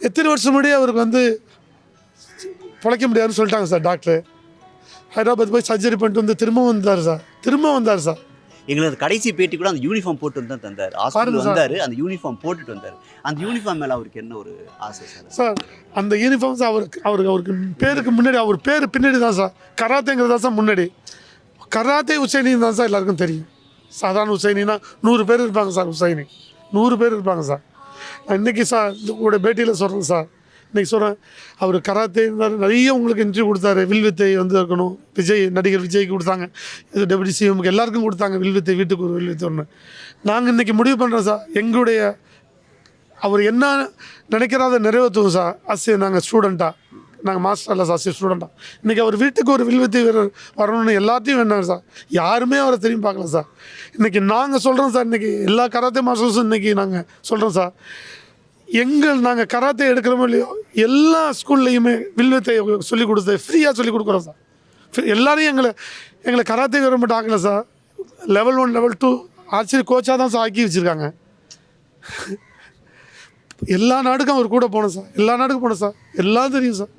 எத்தனை வருஷம் முன்னாடியே அவருக்கு வந்து பிழைக்க முடியாதுன்னு சொல்லிட்டாங்க சார் டாக்டர். ஹைதராபாத் போய் சர்ஜரி பண்ணிட்டு வந்து திரும்ப வந்தார் சார். எங்களுக்கு கடைசி பேட்டி கூட அந்த யூனிஃபார்ம் போட்டு தான் தந்தார். ஹாஸ்பிட்டல் வந்தார், அந்த யூனிஃபார்ம் போட்டுட்டு வந்தார். அந்த யூனிஃபார்ம் மேலே அவருக்கு என்ன ஒரு ஆசை சார்? அந்த யூனிஃபார்ம் சார் அவருக்கு பேருக்கு முன்னாடி, அவர் பேர் பின்னாடி தான் சார். கராத்தேங்கிறது தான் சார் முன்னாடி. கராத்தே உசைனி தான் சார் எல்லாருக்கும் தெரியும். சாதாரண உசைனின்னா 100 பேர் இருப்பாங்க சார். உசைனி 100 பேர் இருப்பாங்க சார். நான் இன்றைக்கி சார் உங்களோட பேட்டியில் சொல்கிறேன் சார். இன்றைக்கி சொல்கிறேன், அவர் கராத்தே நிறைய உங்களுக்கு இன்டர்வியூ கொடுத்தாரு. வில்வித்தை வந்து இருக்கணும், நடிகர் விஜய்க்கு கொடுத்தாங்க, இது டெபுட்டி சிஎம்க்கு எல்லாருக்கும் கொடுத்தாங்க வில்வித்தை, வீட்டுக்கு ஒரு வில்வித்தை ஒன்று. நாங்கள் இன்றைக்கி முடிவு பண்ணுறோம் சார், எங்களுடைய அவர் என்ன நினைக்கிறாத நிறைவேற்றுவோம் சார். நாங்கள் ஸ்டூடெண்ட்டாக, நாங்கள் மாஸ்டர் இல்லை சார், ஸ்டூடெண்ட்டாக இன்றைக்கி அவர் வீட்டுக்கு ஒரு வில்வித்தை வீரர் வரணும்னு எல்லாத்தையும் வேணாங்க சார். யாருமே அவரை திரும்பி பார்க்கல சார். இன்றைக்கி நாங்கள் சொல்கிறோம் சார், இன்றைக்கி எல்லா கராத்தே மாஸ்டர்ஸும் இன்றைக்கி நாங்கள் சொல்கிறோம் சார், நாங்கள் கராத்தே எடுக்கிறோமோ இல்லையோ எல்லா ஸ்கூல்லையுமே வில்வித்தை சொல்லிக் கொடுத்து ஃப்ரீயாக சொல்லிக் கொடுக்குறோம் சார். எல்லாரையும் எங்களை கராத்தே வீரர் மட்டும் ஆக்கலை சார். லெவல் 1 லெவல் 2 ஆச்சரிய கோச்சாக தான் சார் ஆக்கி வச்சுருக்காங்க. எல்லா நாடுக்கும் அவர் கூட போனோம் சார். எல்லா நாடுக்கும் போனோம் சார். எல்லாம் தெரியும் சார்.